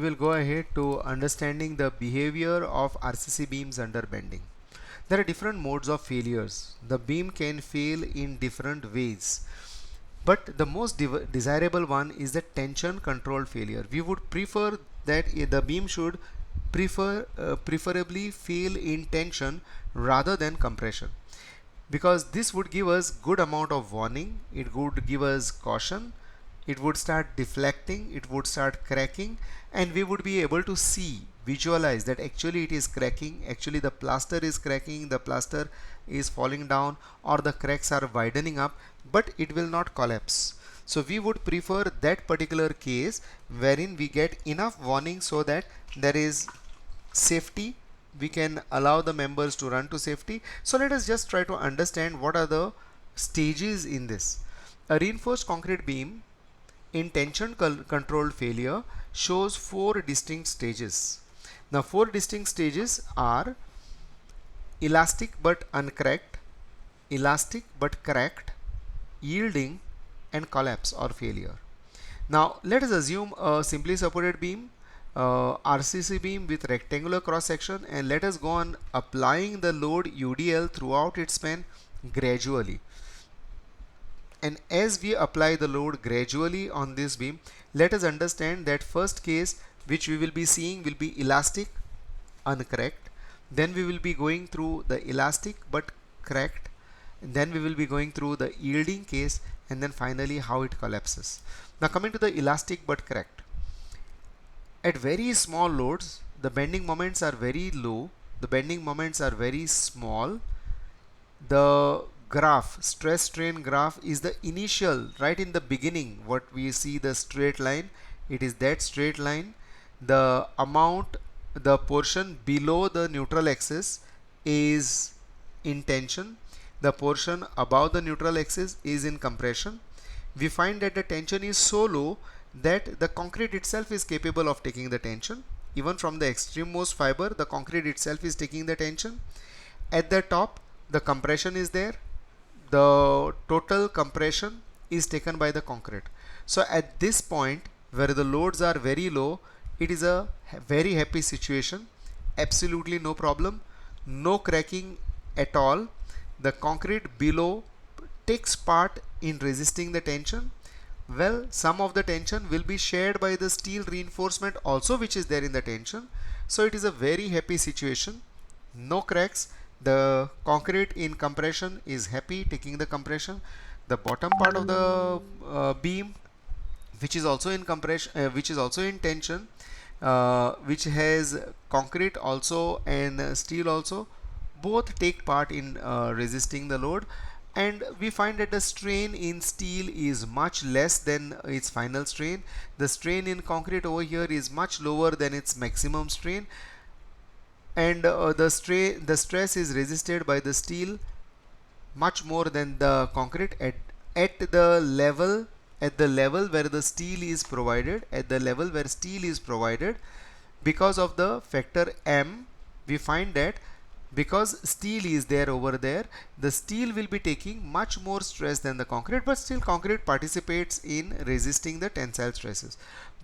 will go ahead to understanding the behavior of RCC beams under bending. There are different modes of failures. The beam can fail in different ways, but the most desirable one is the tension controlled failure. We would prefer that the beam should preferably fail in tension rather than compression, because this would give us good amount of warning. It would give us caution. It would start deflecting, it would start cracking, and we would be able to visualize that actually it is cracking, actually the plaster is cracking, the plaster is falling down, or the cracks are widening up, but it will not collapse. So we would prefer that particular case wherein we get enough warning so that there is safety. We can allow the members to run to safety. So let us just try to understand what are the stages in this. A reinforced concrete beam in tension controlled failure shows 4 distinct stages. Now 4 distinct stages are elastic but uncracked, elastic but cracked, yielding, and collapse or failure. Now let us assume a simply supported beam, RCC beam with rectangular cross section, and let us go on applying the load UDL throughout its span gradually. And as we apply the load gradually on this beam, let us understand that first case which we will be seeing will be elastic uncracked, then we will be going through the elastic but cracked, and then we will be going through the yielding case, and then finally how it collapses. Now coming to the elastic but cracked, at very small loads the bending moments are very low, the bending moments are very small. The graph, stress strain graph, is the initial, right in the beginning, what we see the straight line, it is that straight line. The amount, the portion below the neutral axis is in tension, the portion above the neutral axis is in compression. We find that the tension is so low that the concrete itself is capable of taking the tension. Even from the extremmost fiber, the concrete itself is taking the tension. At the top, the compression is there, the total compression is taken by the concrete. So at this point where the loads are very low, it is a very happy situation, absolutely no problem, no cracking at all. The concrete below takes part in resisting the tension. Well, some of the tension will be shared by the steel reinforcement also, which is there in the tension. So it is a very happy situation, no cracks. The concrete in compression is happy taking the compression. The bottom part of the beam, which is also in compression, which is also in tension, which has concrete also and steel also, both take part in resisting the load. And we find that the strain in steel is much less than its final strain. The strain in concrete over here is much lower than its maximum strain, and the stress is resisted by the steel much more than the concrete at the level where the steel is provided, because of the factor M. We find that because steel is there over there, the steel will be taking much more stress than the concrete, but still concrete participates in resisting the tensile stresses.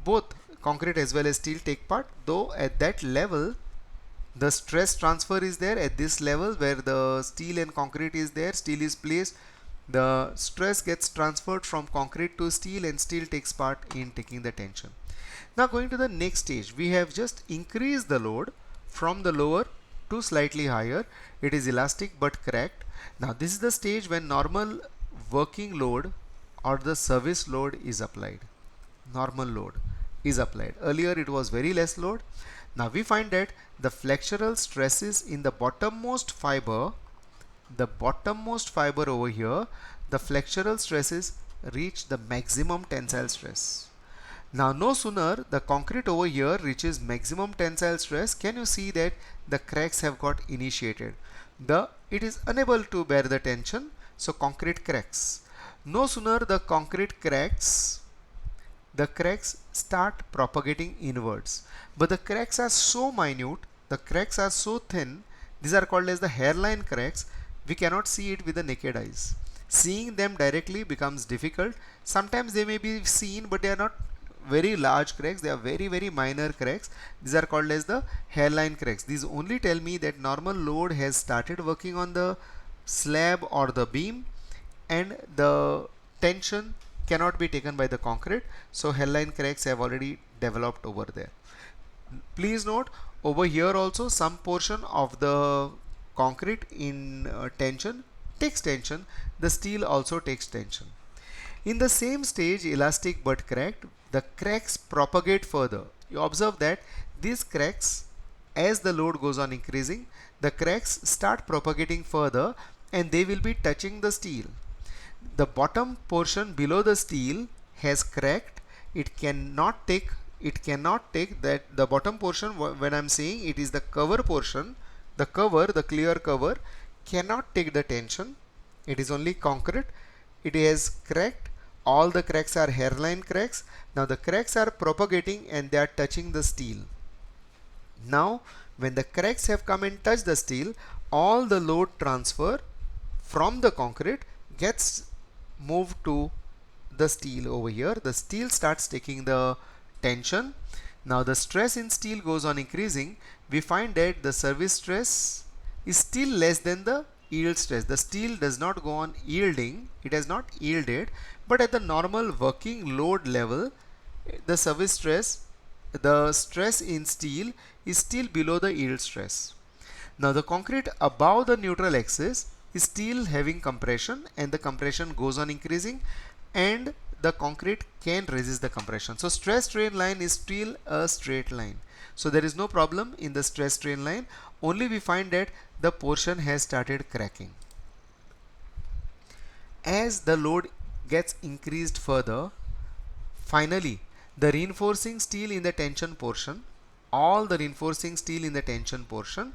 Both concrete as well as steel take part, though at that level the stress transfer is there. At this level where the steel and concrete is there, steel is placed, the stress gets transferred from concrete to steel and steel takes part in taking the tension. Now going to the next stage, we have just increased the load from the lower to slightly higher. It is elastic but cracked. Now this is the stage when normal working load or the service load is applied. Normal load is applied. Earlier it was very less load. Now we find that the flexural stresses in the bottommost fiber over here, the flexural stresses reach the maximum tensile stress. Now no sooner the concrete over here reaches maximum tensile stress, can you see that the cracks have got initiated. It is unable to bear the tension, so concrete cracks. No sooner the concrete cracks, the cracks start propagating inwards, but the cracks are so minute, the cracks are so thin, these are called as the hairline cracks. We cannot see it with the naked eyes. Seeing them directly becomes difficult. Sometimes they may be seen, but they are not very large cracks, they are very minor cracks. These are called as the hairline cracks. These only tell me that normal load has started working on the slab or the beam and the tension cannot be taken by the concrete, so hairline cracks have already developed over there. Please note, over here also some portion of the concrete in tension takes tension, the steel also takes tension. In the same stage, elastic but cracked, the cracks propagate further. You observe that these cracks, as the load goes on increasing, the cracks start propagating further and they will be touching the steel. The bottom portion below the steel has cracked. It cannot take that the bottom portion, when I'm saying it is the cover portion, the clear cover cannot take the tension. It is only concrete. It has cracked. All the cracks are hairline cracks. Now the cracks are propagating and they are touching the steel. Now when the cracks have come and touched the steel, all the load transfer from the concrete gets moved to the steel over here. The steel starts taking the tension. Now the stress in steel goes on increasing. We find that the service stress is still less than the yield stress. The steel does not go on yielding, it has not yielded, but at the normal working load level, the service stress, the stress in steel is still below the yield stress. Now the concrete above the neutral axis is still having compression and the compression goes on increasing and the concrete can resist the compression. So stress strain line is still a straight line. So there is no problem in the stress strain line, only we find that the portion has started cracking. As the load gets increased further, finally the reinforcing steel in the tension portion, all the reinforcing steel in the tension portion,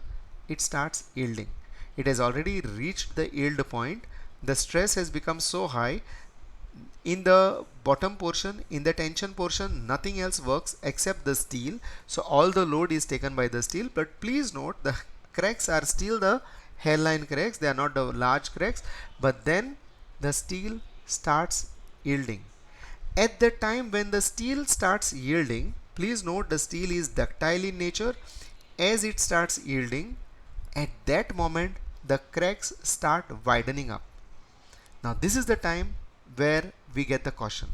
it starts yielding. It has already reached the yield point. The stress has become so high. In the bottom portion, in the tension portion, nothing else works except the steel. So all the load is taken by the steel. But please note, the cracks are still the hairline cracks. They are not the large cracks. But then the steel starts yielding. At the time when the steel starts yielding, please note the steel is ductile in nature. As it starts yielding, at that moment the cracks start widening up. Now this is the time where we get the caution.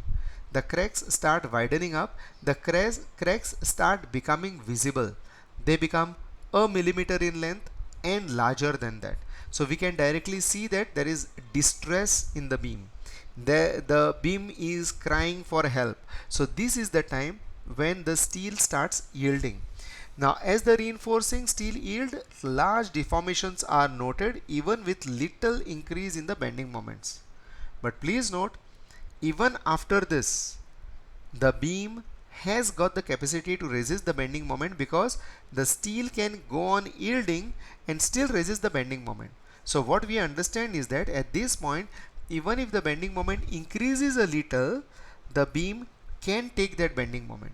The cracks start widening up, the cracks start becoming visible. They become a millimeter in length and larger than that. So we can directly see that there is distress in the beam. The beam is crying for help. So this is the time when the steel starts yielding. Now as the reinforcing steel yield, large deformations are noted even with little increase in the bending moments. But please note, even after this, the beam has got the capacity to resist the bending moment because the steel can go on yielding and still resist the bending moment. So what we understand is that at this point, even if the bending moment increases a little, the beam can take that bending moment.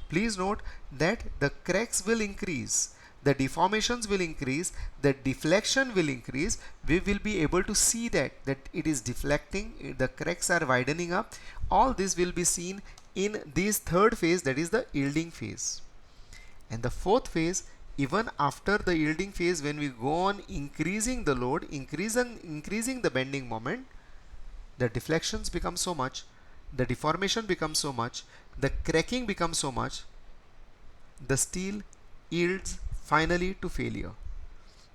Please note that the cracks will increase, the deformations will increase, the deflection will increase. We will be able to see that it is deflecting, the cracks are widening up. All this will be seen in this third phase, that is the yielding phase. And the fourth phase, even after the yielding phase, when we go on increasing the load, increasing the bending moment, the deflections become so much, the deformation becomes so much, the cracking becomes so much, the steel yields finally to failure.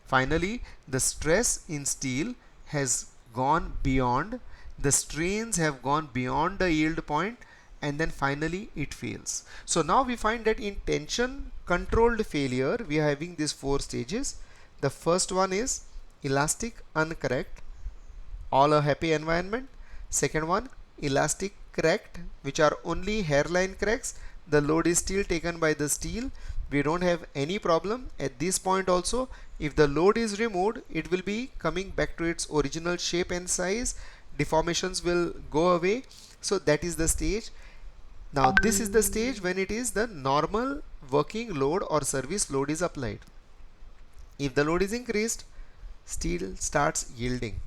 Finally, the stress in steel has gone beyond, the strains have gone beyond the yield point, and then finally it fails. So now we find that in tension controlled failure, we are having these four stages. The first one is elastic uncracked, all a happy environment. Second one, elastic cracked, which are only hairline cracks. The load is still taken by the steel. We don't have any problem at this point. Also, if the load is removed, it will be coming back to its original shape and size. Deformations will go away. So that is the stage. Now this is the stage when it is the normal working load or service load is applied. If the load is increased, steel starts yielding.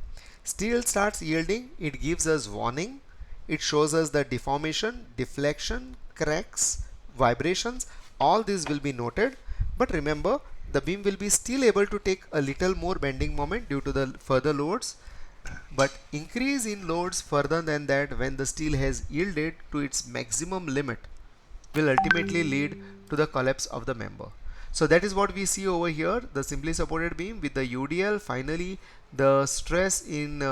Steel starts yielding, it gives us warning. It shows us the deformation, deflection, cracks, vibrations, all these will be noted. But remember, the beam will be still able to take a little more bending moment due to the further loads, but increase in loads further than that when the steel has yielded to its maximum limit will ultimately lead to the collapse of the member. So that is what we see over here, the simply supported beam with the UDL. Finally, the stress in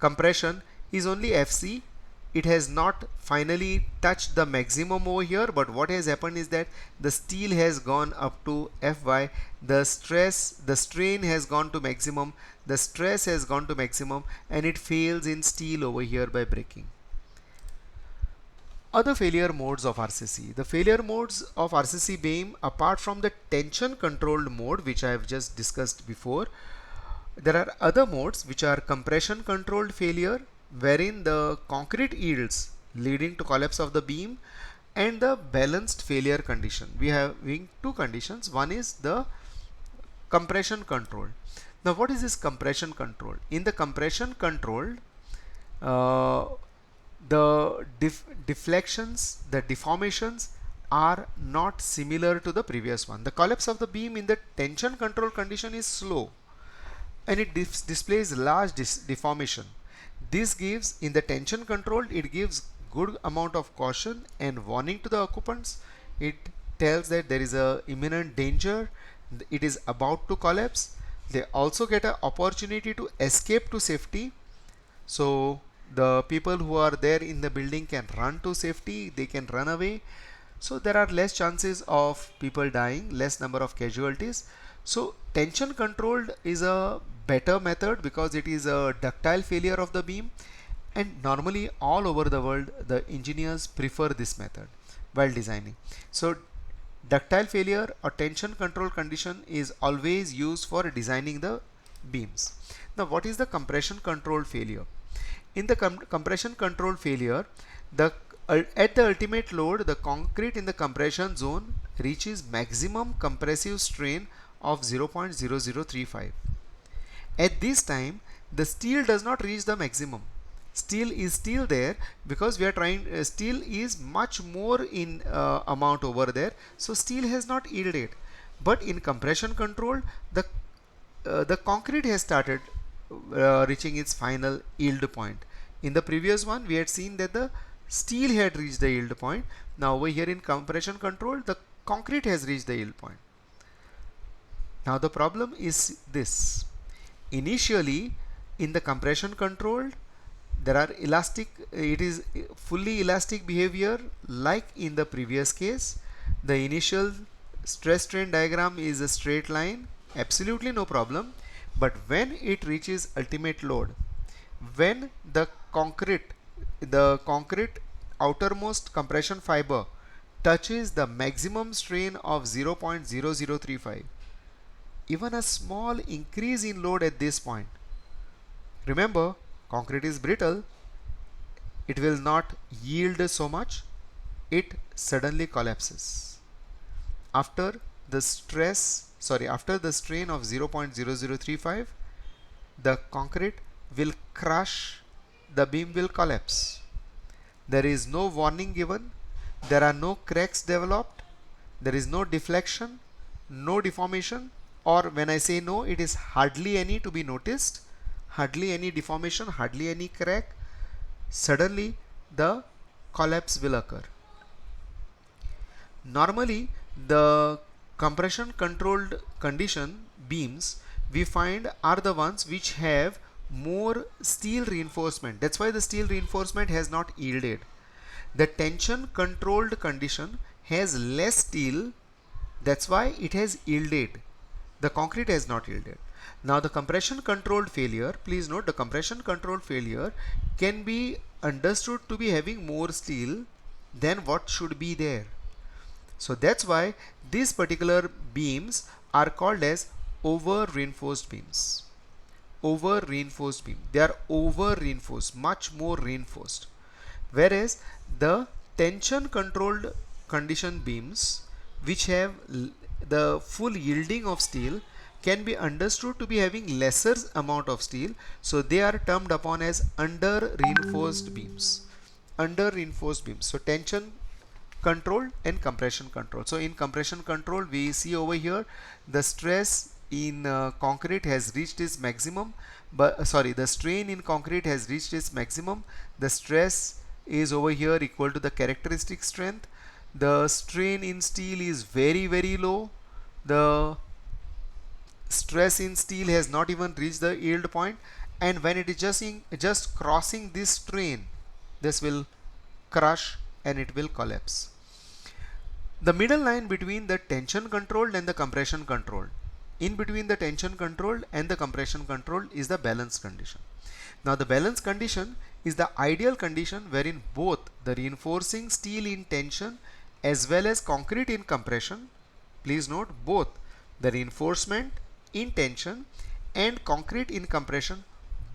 compression is only FC. It has not finally touched the maximum over here, but what has happened is that the steel has gone up to Fy, the strain has gone to maximum, the stress has gone to maximum, and it fails in steel over here by breaking. Other failure modes of RCC. The failure modes of RCC beam, apart from the tension controlled mode which I have just discussed before, there are other modes which are compression controlled failure, wherein the concrete yields leading to collapse of the beam, and the balanced failure condition. We have two conditions. One is the compression control. Now what is this compression control? In the compression control, the deflections, the deformations are not similar to the previous one. The collapse of the beam in the tension control condition is slow, and it displays large deformation. This gives, in the tension control, it gives good amount of caution and warning to the occupants. It tells that there is a imminent danger, it is about to collapse. They also get an opportunity to escape to safety. So the people who are there in the building can run to safety, they can run away. So there are less chances of people dying, less number of casualties. So tension controlled is a better method because it is a ductile failure of the beam, and normally all over the world the engineers prefer this method while designing. So ductile failure or tension control condition is always used for designing the beams. Now what is the compression control failure? In the compression control failure, at the ultimate load, the concrete in the compression zone reaches maximum compressive strain of 0.0035. At this time, the steel does not reach the maximum. Steel is still there because we are trying, steel is much more in amount over there, so steel has not yielded. But in compression control, the concrete has started reaching its final yield point. In the previous one, we had seen that the steel had reached the yield point. Now over here in compression control, the concrete has reached the yield point. Now the problem is this. Initially, in the compression control, there are elastic, it is fully elastic behavior like in the previous case. The initial stress strain diagram is a straight line, absolutely no problem. But when it reaches ultimate load, when the concrete outermost compression fiber touches the maximum strain of 0.0035, even a small increase in load at this point, remember concrete is brittle, it will not yield so much, it suddenly collapses. After the strain of 0.0035, the concrete will crush, the beam will collapse. There is no warning given, there are no cracks developed, there is no deflection, no deformation, or when I say no, it is hardly any to be noticed, hardly any deformation, hardly any crack. Suddenly the collapse will occur. Normally the compression controlled condition beams we find are the ones which have more steel reinforcement. That's why the steel reinforcement has not yielded. The tension controlled condition has less steel, that's why it has yielded. The concrete has not yielded. Now the compression controlled failure, please note, the compression controlled failure can be understood to be having more steel than what should be there. So that's why these particular beams are called as over reinforced beams. Over reinforced beam, they are over reinforced, much more reinforced, whereas the tension controlled condition beams which have the full yielding of steel can be understood to be having lesser amount of steel, so they are termed upon as under reinforced beams. under reinforced beams. So tension control and compression control. So in compression control, we see over here the stress in concrete has reached its maximum, but the strain in concrete has reached its maximum. The stress is over here equal to the characteristic strength. The strain in steel is very low. The stress in steel has not even reached the yield point, and when it is just crossing this strain, this will crush and it will collapse. The middle line between the tension controlled and the compression controlled, in between the tension controlled and the compression controlled, is the balance condition. Now the balance condition is the ideal condition wherein both the reinforcing steel in tension as well as concrete in compression, please note, both the reinforcement in tension and concrete in compression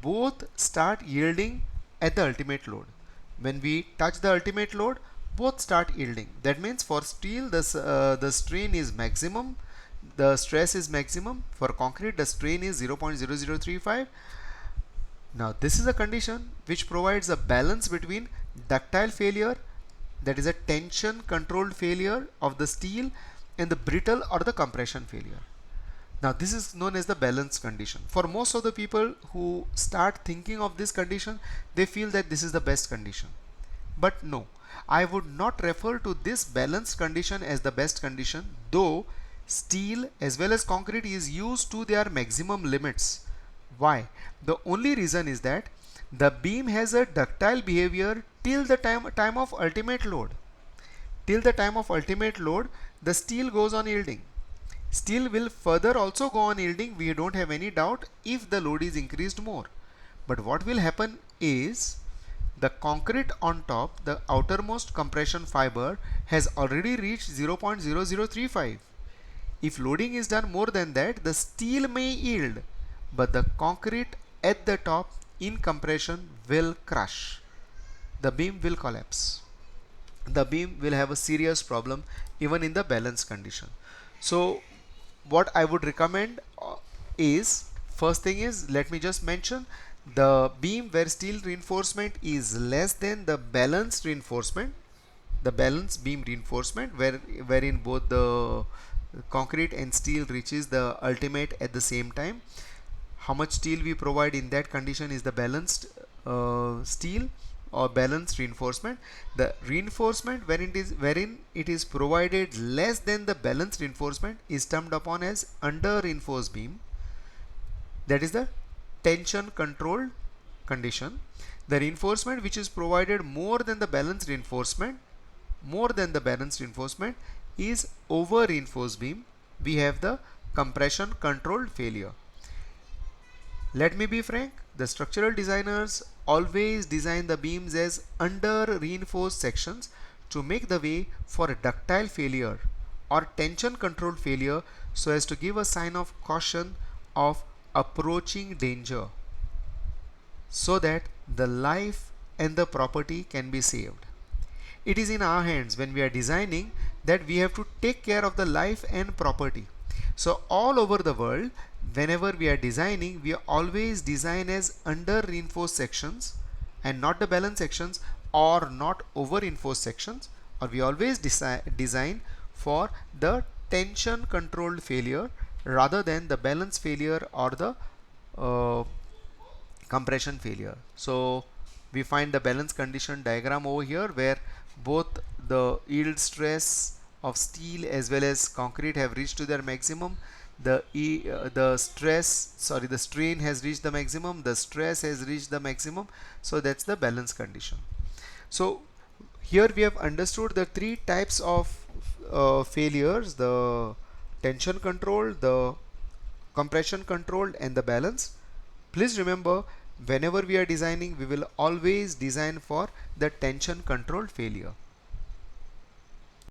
both start yielding at the ultimate load. When we touch the ultimate load, both start yielding. That means for steel the strain is maximum, the stress is maximum. For concrete the strain is 0.0035. Now this is a condition which provides a balance between ductile failure, that is a tension controlled failure of the steel, and the brittle or the compression failure. Now this is known as the balance condition. For most of the people who start thinking of this condition, they feel that this is the best condition. But no, I would not refer to this balanced condition as the best condition, though steel as well as concrete is used to their maximum limits. Why? The only reason is that the beam has a ductile behavior till the time of ultimate load. Till the time of ultimate load, the steel goes on yielding. Steel will further also go on yielding, we don't have any doubt, if the load is increased more. But what will happen is the concrete on top, the outermost compression fiber, has already reached 0.0035. If loading is done more than that, the steel may yield, but the concrete at the top in compression will crush. The beam will collapse. The beam will have a serious problem even in the balance condition. So what I would recommend is, first thing is, let me just mention, the beam where steel reinforcement is less than the balanced reinforcement, the balanced beam reinforcement, wherein both the concrete and steel reaches the ultimate at the same time. How much steel we provide in that condition is the balanced steel or balanced reinforcement. The reinforcement wherein it is provided less than the balanced reinforcement is termed upon as under reinforced beam. That is the tension controlled condition. The reinforcement which is provided more than the balanced reinforcement is over reinforced beam. We have the compression controlled failure. Let me be frank, the structural designers always design the beams as under reinforced sections to make the way for a ductile failure or tension controlled failure, so as to give a sign of caution of approaching danger, so that the life and the property can be saved. It is in our hands when we are designing that we have to take care of the life and property. So all over the world, whenever we are designing, we always design as under reinforced sections and not the balance sections, or not over reinforced sections, or we always design for the tension controlled failure rather than the balance failure or the compression failure. So we find the balance condition diagram over here, where both the yield stress of steel as well as concrete have reached to their maximum. The strain has reached the maximum, the stress has reached the maximum. So that's the balance condition. So here we have understood the three types of failures: the tension controlled, the compression controlled, and the balance. Please remember, whenever we are designing, we will always design for the tension controlled failure.